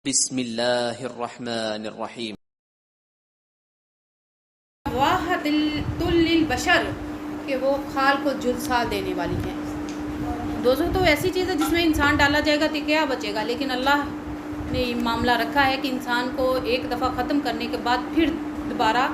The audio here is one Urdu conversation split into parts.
بسم اللہ الرحمن الرحیم۔ واحد للبشر کہ وہ کھال کو جھلسا دینے والی ہے۔ دوستوں تو ایسی چیز ہے جس میں انسان ڈالا جائے گا تو کیا بچے گا، لیکن اللہ نے یہ معاملہ رکھا ہے کہ انسان کو ایک دفعہ ختم کرنے کے بعد پھر دوبارہ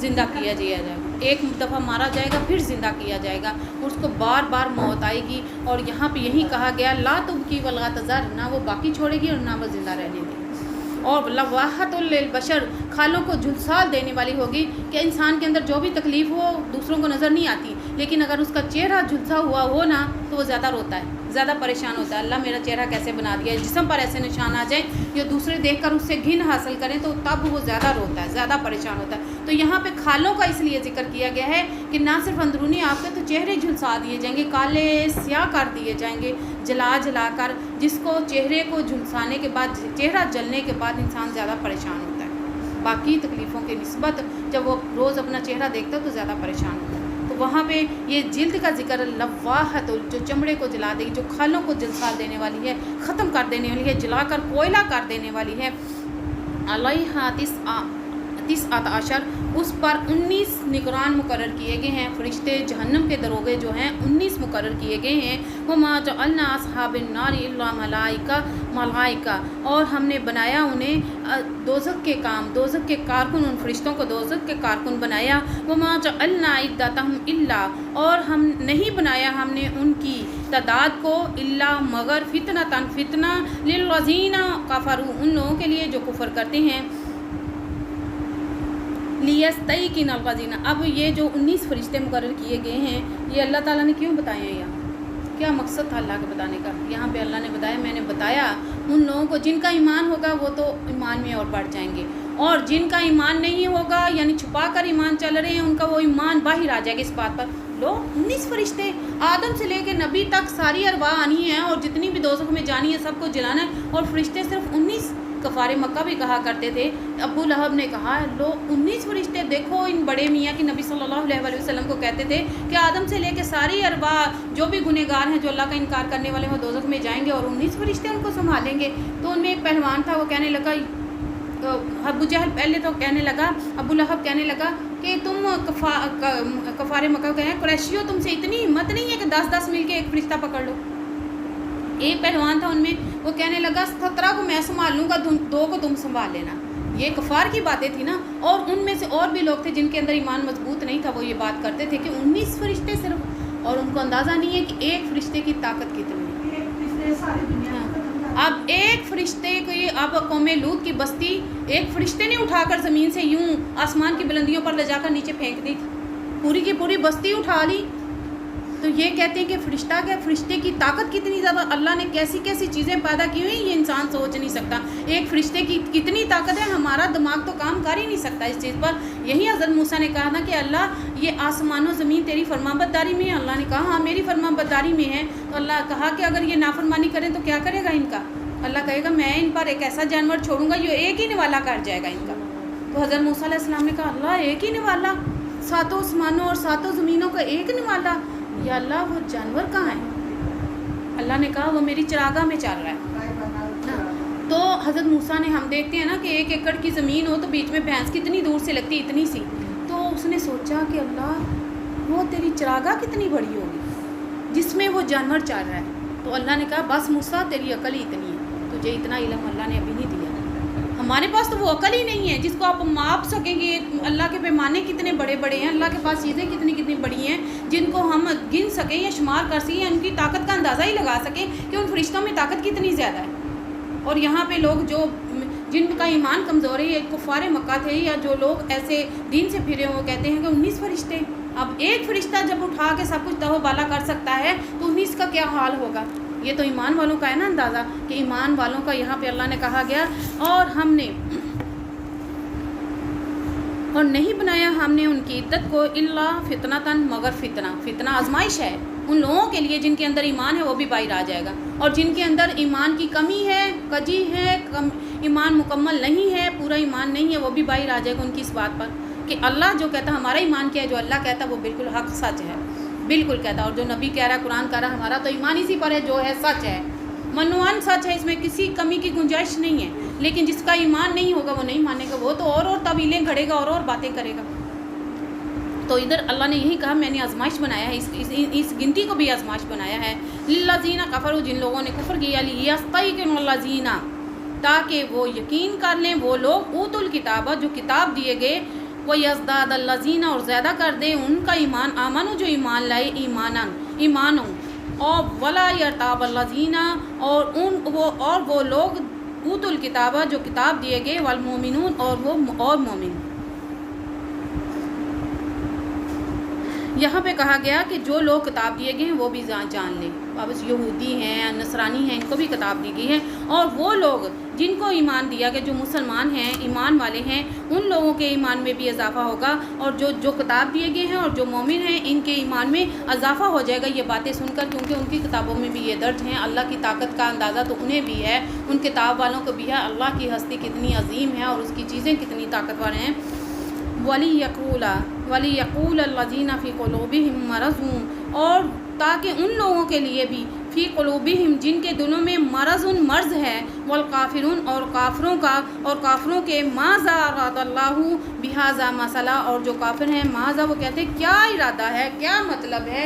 زندہ کیا جائے گا، ایک دفعہ مارا جائے گا پھر زندہ کیا جائے گا، اس کو بار بار موت آئے گی۔ اور یہاں پہ یہی کہا گیا لا تبکی ولا تذر، نہ وہ باقی چھوڑے گی اور نہ وہ زندہ رہنے دے گی۔ اور لواحۃ للبشر کھالوں کو جھلسا دینے والی ہوگی کہ انسان کے اندر جو بھی تکلیف ہو دوسروں کو نظر نہیں آتی، لیکن اگر اس کا چہرہ جھلسا ہوا ہو نا تو وہ زیادہ روتا ہے، زیادہ پریشان ہوتا ہے۔ اللہ میرا چہرہ کیسے بنا دیا ہے، جسم پر ایسے نشان آ جائیں یا دوسرے دیکھ کر اس سے گھن حاصل کریں تو تب وہ زیادہ روتا ہے، زیادہ پریشان ہوتا ہے۔ تو یہاں پہ کھالوں کا اس لیے ذکر کیا گیا ہے کہ نہ صرف اندرونی آپ کے تو چہرے جھلسا دیے جائیں گے، کالے سیاہ کر دیے جائیں گے جلا جلا کر، جس کو چہرے کو جھلسانے کے بعد، چہرہ جلنے کے بعد انسان زیادہ پریشان ہوتا ہے باقی تکلیفوں کے نسبت۔ جب وہ روز اپنا چہرہ دیکھتا ہے تو زیادہ پریشان ہوتا ہے۔ تو وہاں پہ یہ جلد کا ذکر لواحۃ، جو چمڑے کو جلا دے گی، جو کھالوں کو جلسا دینے والی ہے، ختم کر دینے والی ہے، جلا کر کوئلہ کر دینے والی ہے۔ علیہا تسعۃ عشر، اس پر 19 نگران مقرر کیے گئے ہیں، فرشتے جہنم کے دروغے جو ہیں 19 مقرر کیے گئے ہیں۔ وما جعلنا اصحاب النار الا ملائکہ، اور ہم نے بنایا انہیں دوزخ کے دوزخ کے کارکن، ان فرشتوں کو دوزخ کے کارکن بنایا۔ وما جعلنا عدتهم الا، اور ہم نہیں بنایا ہم نے ان کی تعداد کو الا مگر فتنہ للذین کفروا، ان لوگوں کے لیے جو کفر کرتے ہیں۔ لیستیقن الذین، اب یہ جو 19 فرشتے مقرر کیے گئے ہیں یہ اللہ تعالیٰ نے کیوں بتائے ہیں؟ یہاں کیا مقصد تھا اللہ کے بتانے کا؟ یہاں پہ اللہ نے بتایا، میں نے بتایا ان لوگوں کو جن کا ایمان ہوگا وہ تو ایمان میں اور بڑھ جائیں گے، اور جن کا ایمان نہیں ہوگا یعنی چھپا کر ایمان چل رہے ہیں ان کا وہ ایمان باہر آ جائے گا۔ اس بات پر 19 فرشتے، آدم سے لے کے نبی تک ساری ارواح آنی ہیں اور جتنی بھی دوزخ میں جانی ہے سب کو جلانا ہے، اور فرشتے صرف 19۔ کفار مکہ بھی کہا کرتے تھے، ابو لہب نے کہا 19 فرشتے، دیکھو ان بڑے میاں کی نبی صلی اللہ علیہ وسلم کو کہتے تھے کہ آدم سے لے کے ساری ارواح جو بھی گنہگار ہیں، جو اللہ کا انکار کرنے والے ہیں، وہ دوزخ میں جائیں گے اور 19 فرشتے ان کو سنبھالیں گے۔ تو ان میں ایک پہلوان تھا، وہ کہنے لگا، ابو جہل پہلے تو کہنے لگا، ابو لہب کہنے لگا کہ تم کفار مکہ کہیں قریشیوں، تم سے اتنی ہمت نہیں ہے کہ 10 مل کے ایک فرشتہ پکڑ لو۔ ایک پہلوان تھا ان میں، وہ کہنے لگا 17 کو میں سنبھال لوں گا، 2 کو تم سنبھال لینا۔ یہ کفار کی باتیں تھی نا، اور ان میں سے اور بھی لوگ تھے جن کے اندر ایمان مضبوط نہیں تھا، وہ یہ بات کرتے تھے کہ 19 فرشتے صرف، اور ان کو اندازہ نہیں ہے کہ ایک فرشتے کی طاقت کتنی ہے۔ اب ایک فرشتے کو، اب قوم لوط کی بستی ایک فرشتے نے اٹھا کر زمین سے یوں آسمان کی بلندیوں پر لے جا کر نیچے پھینک دی، پوری کی پوری بستی اٹھا لی۔ تو یہ کہتے ہیں کہ فرشتہ کیا، فرشتے کی طاقت کتنی زیادہ، اللہ نے کیسی کیسی چیزیں پیدا کی ہوئی یہ انسان سوچ نہیں سکتا۔ ایک فرشتے کی کتنی طاقت ہے، ہمارا دماغ تو کام کر ہی نہیں سکتا اس چیز پر۔ یہی حضرت موسیٰ نے کہا تھا کہ اللہ یہ آسمان و زمین تیری فرمانبرداری میں ہے۔ اللہ نے کہا ہاں میری فرمانبرداری میں ہے۔ تو اللہ کہا کہ اگر یہ نافرمانی کریں تو کیا کرے گا ان کا؟ اللہ کہے گا میں ان پر ایک ایسا جانور چھوڑوں گا جو ایک ہی نوالا کر جائے گا ان کا۔ تو حضرت موسیٰ علیہ السلام نے کہا اللہ ایک ہی نوالا، 7 آسمانوں اور 7 زمینوں کا ایک نوالا، یا اللہ وہ جانور کہاں ہے؟ اللہ نے کہا وہ میری چراگاہ میں چل رہا ہے۔ تو حضرت موسیٰ نے، ہم دیکھتے ہیں نا کہ 1 ایکڑ کی زمین ہو تو بیچ میں بھینس کتنی دور سے لگتی، اتنی سی۔ تو اس نے سوچا کہ اللہ وہ تیری چراگاہ کتنی بڑی ہوگی جس میں وہ جانور چل رہا ہے۔ تو اللہ نے کہا بس موسیٰ تیری عقل ہی اتنی ہے، تجھے اتنا علم اللہ نے ابھی نہیں دیا۔ ہمارے پاس تو وہ عقل ہی نہیں ہے جس کو آپ ماپ سکیں گے اللہ کے پیمانے کتنے بڑے بڑے ہیں، اللہ کے پاس چیزیں کتنی بڑی ہیں جن کو ہم گن سکیں یا شمار کر سکیں، ان کی طاقت کا اندازہ ہی لگا سکیں کہ ان فرشتوں میں طاقت کتنی زیادہ ہے۔ اور یہاں پہ لوگ جو جن کا ایمان کمزور ہے، یا کفار مکہ تھے یا جو لوگ ایسے دین سے پھرے وہ کہتے ہیں کہ 19 فرشتے۔ اب ایک فرشتہ جب اٹھا کے سب کچھ تہو بالا کر سکتا ہے تو 19 کا کیا حال ہوگا؟ یہ تو ایمان والوں کا ہے نا اندازہ، کہ ایمان والوں کا یہاں پہ اللہ نے کہا گیا اور نہیں بنایا ہم نے ان کی عدت کو الا فتنتاً، مگر فتنہ آزمائش ہے ان لوگوں کے لیے جن کے اندر ایمان ہے وہ بھی باہر آ جائے گا، اور جن کے اندر ایمان کی کمی ہے، کجی ہے، ایمان مکمل نہیں ہے، پورا ایمان نہیں ہے، وہ بھی باہر آ جائے گا ان کی اس بات پر کہ اللہ جو کہتا ہے ہمارا ایمان کیا ہے، جو اللہ کہتا ہے وہ بالکل حق سچ ہے، بالکل کہتا ہے، اور جو نبی کہہ رہا ہے، قرآن کہہ رہا ہے، ہمارا تو ایمان اسی پر ہے جو ہے سچ ہے، منوان سچ ہے، اس میں کسی کمی کی گنجائش نہیں ہے۔ لیکن جس کا ایمان نہیں ہوگا وہ نہیں مانے گا، وہ تو اور تعویلیں گھڑے گا اور باتیں کرے گا۔ تو ادھر اللہ نے یہی کہا میں نے آزمائش بنایا ہے، اس گنتی کو بھی آزمائش بنایا ہے۔ للذین کفروا، جن لوگوں نے کفر کیا، لیستیقن الذین، تاکہ وہ یقین کر لیں وہ لوگ اوتوا الکتاب، جو کتاب دیے گئے، ویزداد الذین، اور زیادہ کر دیں ان کا ایمان، آمنوا، جو ایمان لائے، ایمانوں، اور ولا یرتاب الذین، اور وہ لوگ اوتوا الکتاب جو کتاب دیے گئے، والمؤمنون، اور مومن۔ یہاں پہ کہا گیا کہ جو لوگ کتاب دیے گئے ہیں وہ بھی جان لیں، واپس یہودی ہیں، نصرانی ہیں، ان کو بھی کتاب دی گئی ہے، اور وہ لوگ جن کو ایمان دیا گیا، جو مسلمان ہیں، ایمان والے ہیں، ان لوگوں کے ایمان میں بھی اضافہ ہوگا، اور جو کتاب دیے گئے ہیں اور جو مومن ہیں ان کے ایمان میں اضافہ ہو جائے گا یہ باتیں سن کر، کیونکہ ان کی کتابوں میں بھی یہ درج ہیں۔ اللہ کی طاقت کا اندازہ تو انہیں بھی ہے، ان کتاب والوں کو بھی ہے، اللہ کی ہستی کتنی عظیم ہے اور اس کی چیزیں کتنی طاقتور ہیں۔ وَلِيَقُولَ الَّذِينَ فِي قُلُوبِهِم مَّرَضٌ، اور تاکہ ان لوگوں کے لیے بھی، فی قلوبہم، جن کے دلوں میں مرض ہے، والکافرون، اور کافروں کے، ماذا اراد اللہ بہذا مسئلہ، اور جو کافر ہیں ماذا، وہ کہتے ہیں کیا ارادہ ہے، کیا مطلب ہے،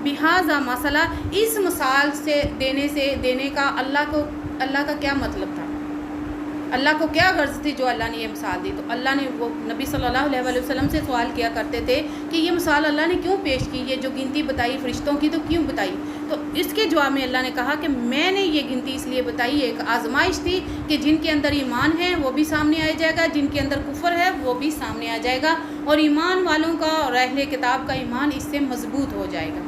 بہذا مسئلہ، اس مثال سے دینے کا اللہ کا کیا مطلب تھا، اللہ کو کیا غرض تھی جو اللہ نے یہ مثال دی۔ تو اللہ نے، وہ نبی صلی اللہ علیہ وآلہ وسلم سے سوال کیا کرتے تھے کہ یہ مثال اللہ نے کیوں پیش کی، یہ جو گنتی بتائی فرشتوں کی تو کیوں بتائی؟ تو اس کے جواب میں اللہ نے کہا کہ میں نے یہ گنتی اس لیے بتائی، ایک آزمائش تھی کہ جن کے اندر ایمان ہے وہ بھی سامنے آ جائے گا، جن کے اندر کفر ہے وہ بھی سامنے آ جائے گا، اور ایمان والوں کا اور اہل کتاب کا ایمان اس سے مضبوط ہو جائے گا۔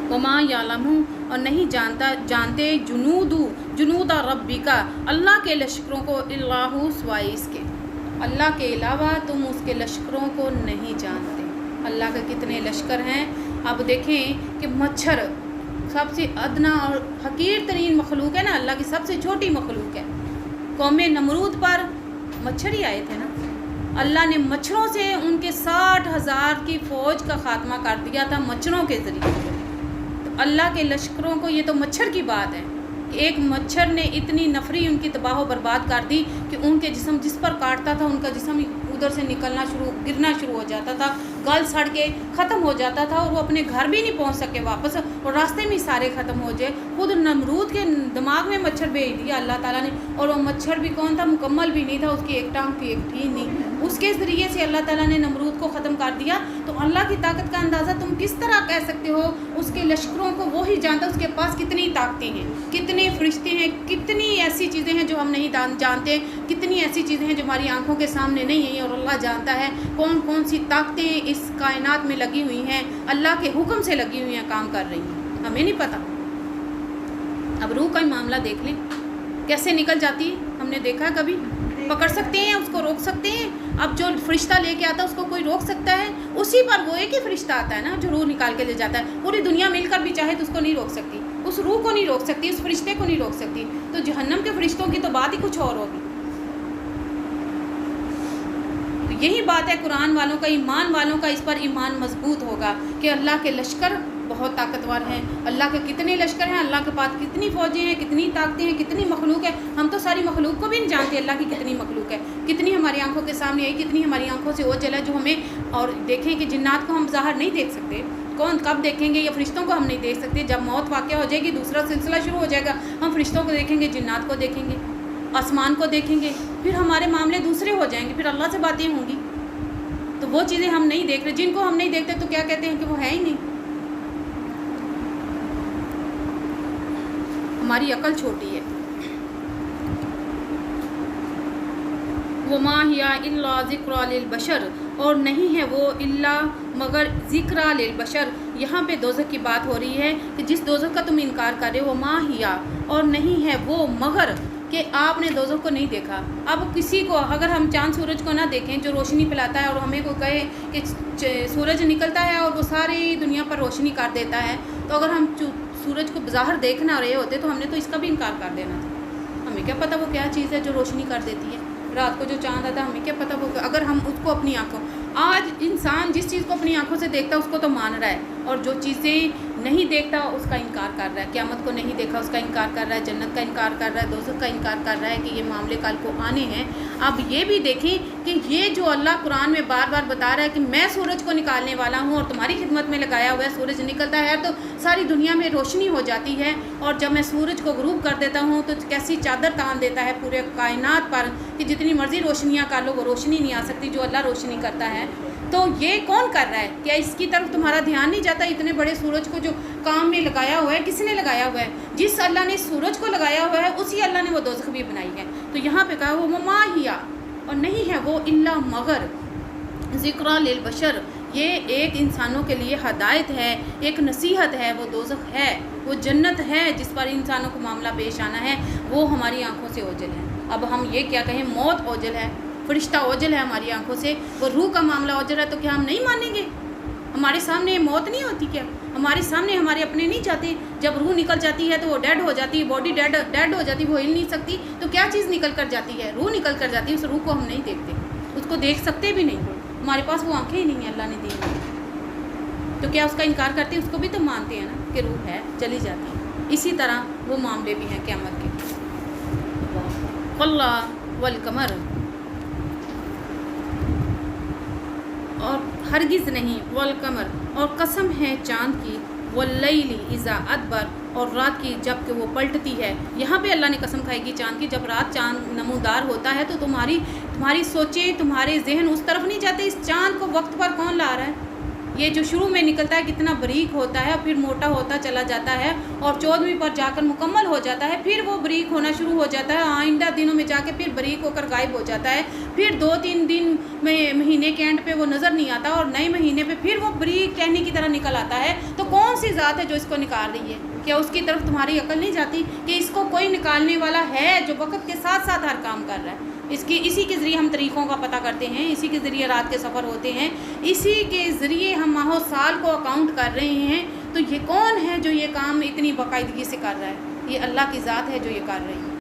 وما یعلم، اور نہیں جانتے جنود ربک، اللہ کے لشکروں کو، الا ہو، سوائے اس کے، اللہ کے علاوہ تم اس کے لشکروں کو نہیں جانتے۔ اللہ کے کتنے لشکر ہیں۔ اب دیکھیں کہ مچھر سب سے ادنا اور حقیر ترین مخلوق ہے نا، اللہ کی سب سے چھوٹی مخلوق ہے۔ قوم نمرود پر مچھر ہی آئے تھے نا، اللہ نے مچھروں سے ان کے 60,000 کی فوج کا خاتمہ کر دیا تھا مچھروں کے ذریعے۔ اللہ کے لشکروں کو، یہ تو مچھر کی بات ہے کہ ایک مچھر نے اتنی نفری ان کی تباہ و برباد کر دی کہ ان کے جسم، جس پر کاٹتا تھا ان کا جسم ادھر سے گرنا شروع ہو جاتا تھا، گل سڑ کے ختم ہو جاتا تھا، اور وہ اپنے گھر بھی نہیں پہنچ سکے واپس، اور راستے میں سارے ختم ہو جائے۔ خود نمرود کے دماغ میں مچھر بھیج دیا اللہ تعالیٰ نے، اور وہ مچھر بھی کون تھا، مکمل بھی نہیں تھا، اس کی ایک ٹانگ تھی ایک تھی نہیں، اس کے ذریعے سے اللہ تعالیٰ نے نمرود کو ختم کر دیا۔ تو اللہ کی طاقت کا اندازہ تم کس طرح کہہ سکتے ہو؟ اس کے لشکروں کو وہی جانتا، اس کے پاس کتنی طاقتیں ہیں، کتنے فرشتے ہیں، کتنی ایسی چیزیں ہیں جو ہم نہیں جانتے، کتنی ایسی چیزیں ہیں جو ہماری آنکھوں کے سامنے نہیں ہیں، اور اللہ جانتا ہے کون کون سی طاقتیں اس کائنات میں لگی ہوئی ہیں، اللہ کے حکم سے لگی ہوئی ہیں، کام کر رہی ہیں، ہمیں نہیں پتہ۔ اب روح کا ہی معاملہ دیکھ لیں کیسے نکل جاتی ہے، ہم نے دیکھا کبھی؟ پکڑ سکتے ہیں اس کو، روک سکتے ہیں؟ اب جو فرشتہ لے کے آتا ہے اس کو کوئی روک سکتا ہے؟ اسی پر وہ ایک ہی فرشتہ آتا ہے نا جو روح نکال کے لے جاتا ہے، پوری دنیا مل کر بھی چاہے تو اس کو نہیں روک سکتی، اس روح کو نہیں روک سکتی، اس فرشتے کو نہیں روک سکتی۔ تو جہنم کے فرشتوں کی تو بات ہی کچھ اور ہوگی۔ تو یہی بات ہے قرآن والوں کا، ایمان والوں کا، اس پر ایمان مضبوط ہوگا کہ اللہ کے لشکر بہت طاقتور ہیں، اللہ کے کتنے لشکر ہیں، اللہ کے پاس کتنی فوجیں ہیں، کتنی طاقتیں ہیں، کتنی مخلوق ہے۔ ہم تو ساری مخلوق کو بھی نہیں جانتے اللہ کی کتنی مخلوق ہے، کتنی ہماری آنکھوں کے سامنے آئی، کتنی ہماری آنکھوں سے وہ چلا جو ہمیں، اور دیکھیں کہ جنات کو ہم ظاہر نہیں دیکھ سکتے، کون کب دیکھیں گے، یا فرشتوں کو ہم نہیں دیکھ سکتے، جب موت واقع ہو جائے گی دوسرا سلسلہ شروع ہو جائے گا، ہم فرشتوں کو دیکھیں گے، جنات کو دیکھیں گے، آسمان کو دیکھیں گے، پھر ہمارے معاملے دوسرے ہو جائیں گے، پھر اللہ سے باتیں ہوں گی۔ تو وہ چیزیں ہم نہیں دیکھ رہے، جن کو ہم نہیں دیکھتے تو کیا کہتے ہیں کہ وہ ہے ہی نہیں، ہماری عقل چھوٹی ہے۔ وما ہی الا ذکر للبشر، اور نہیں ہے وہ الا مگر ذکر للبشر۔ یہاں پہ دوزخ کی بات ہو رہی ہے کہ جس دوزخ کا تم انکار کر رہے ہو، وما ہی، اور نہیں ہے وہ مگر کہ آپ نے دوزخ کو نہیں دیکھا۔ اب کسی کو اگر ہم چاند سورج کو نہ دیکھیں جو روشنی پھیلاتا ہے، اور ہمیں کو کہے کہ سورج نکلتا ہے اور وہ ساری دنیا پر روشنی کر دیتا ہے، تو اگر ہم سورج کو بظاہر دیکھنا رہے ہوتے تو ہم نے تو اس کا بھی انکار کر دینا تھا۔ ہمیں کیا پتہ وہ کیا چیز ہے جو روشنی کر دیتی ہے، رات کو جو چاند آتا ہے ہمیں کیا پتہ وہ، اگر ہم اس کو اپنی آنکھوں، آج انسان جس چیز کو اپنی آنکھوں سے دیکھتا ہے اس کو تو مان رہا ہے، اور جو چیزیں نہیں دیکھتا اس کا انکار کر رہا ہے، قیامت کو نہیں دیکھا اس کا انکار کر رہا ہے، جنت کا انکار کر رہا ہے، دوزخ کا انکار کر رہا ہے کہ یہ معاملے کل کو آنے ہیں۔ اب یہ بھی دیکھیں کہ یہ جو اللہ قرآن میں بار بار بتا رہا ہے کہ میں سورج کو نکالنے والا ہوں اور تمہاری خدمت میں لگایا ہوا ہے، سورج نکلتا ہے تو ساری دنیا میں روشنی ہو جاتی ہے، اور جب میں سورج کو غروب کر دیتا ہوں تو کیسی چادر تان دیتا ہے پورے کائنات پر کہ جتنی مرضی روشنیاں کر لو وہ روشنی نہیں آ سکتی جو اللہ روشنی کرتا ہے۔ تو یہ کون کر رہا ہے؟ کیا اس کی طرف تمہارا دھیان نہیں جاتا؟ اتنے بڑے سورج کو جو کام میں لگایا ہوا ہے، کس نے لگایا ہوا ہے؟ جس اللہ نے سورج کو لگایا ہوا ہے اسی اللہ نے وہ دوزخ بھی بنائی ہے۔ تو یہاں پہ کہا وہ مماہیا، اور نہیں ہے وہ الا مگر ذکر للبشر، یہ ایک انسانوں کے لیے ہدایت ہے، ایک نصیحت ہے۔ وہ دوزخ ہے، وہ جنت ہے جس پر انسانوں کو معاملہ پیش آنا ہے، وہ ہماری آنکھوں سے اوجھل ہے۔ اب ہم یہ کیا کہیں؟ موت اوجھل ہے، فرشتہ اوجھل ہے ہماری آنکھوں سے، وہ روح کا معاملہ اوجھل ہے، تو کیا ہم نہیں مانیں گے؟ ہمارے سامنے موت نہیں ہوتی کیا؟ ہمارے سامنے ہمارے اپنے نہیں جاتے؟ جب روح نکل جاتی ہے تو وہ ڈیڈ ہو جاتی ہے، باڈی ڈیڈ ہو جاتی ہے، وہ ہل نہیں سکتی، تو کیا چیز نکل کر جاتی ہے؟ روح نکل کر جاتی ہے۔ اس روح کو ہم نہیں دیکھتے، اس کو دیکھ سکتے بھی نہیں، ہمارے پاس وہ آنکھیں ہی نہیں ہیں اللہ نے دی ہوئی، تو کیا اس کا انکار کرتے ہیں؟ اس کو بھی تو مانتے ہیں نا کہ روح ہے، چلی جاتی ہے۔ اسی طرح وہ معاملے بھی ہیں قیامت کے۔ اللہ والقمر، اور ہرگز نہیں، والقمر، اور قسم ہے چاند کی، واللیل اذا ادبر، اور رات کی جب کہ وہ پلٹتی ہے۔ یہاں پہ اللہ نے قسم کھائی گی چاند کی، جب رات چاند نمودار ہوتا ہے تو تمہاری سوچیں، تمہارے ذہن اس طرف نہیں جاتے اس چاند کو وقت پر کون لا رہا ہے۔ یہ جو شروع میں نکلتا ہے کتنا باریک ہوتا ہے، اور پھر موٹا ہوتا چلا جاتا ہے، اور 14ویں پر جا کر مکمل ہو جاتا ہے، پھر وہ باریک ہونا شروع ہو جاتا ہے، آئندہ دنوں میں جا کے پھر باریک ہو کر غائب ہو جاتا ہے، پھر 2-3 دن میں مہینے کے اینڈ پہ وہ نظر نہیں آتا، اور نئے مہینے پہ پھر وہ باریک ٹہنی کی طرح نکل آتا ہے۔ تو کون سی ذات ہے جو اس کو نکال رہی ہے؟ کیا اس کی طرف تمہاری عقل نہیں جاتی کہ اس کو کوئی نکالنے والا ہے جو وقت کے ساتھ ساتھ ہر کام کر رہا ہے؟ اسی کے ذریعے ہم طریقوں کا پتہ کرتے ہیں، اسی کے ذریعے رات کے سفر ہوتے ہیں، اسی کے ذریعے ہم ماہ و سال کو اکاؤنٹ کر رہے ہیں۔ تو یہ کون ہے جو یہ کام اتنی باقاعدگی سے کر رہا ہے؟ یہ اللہ کی ذات ہے جو یہ کر رہی ہے۔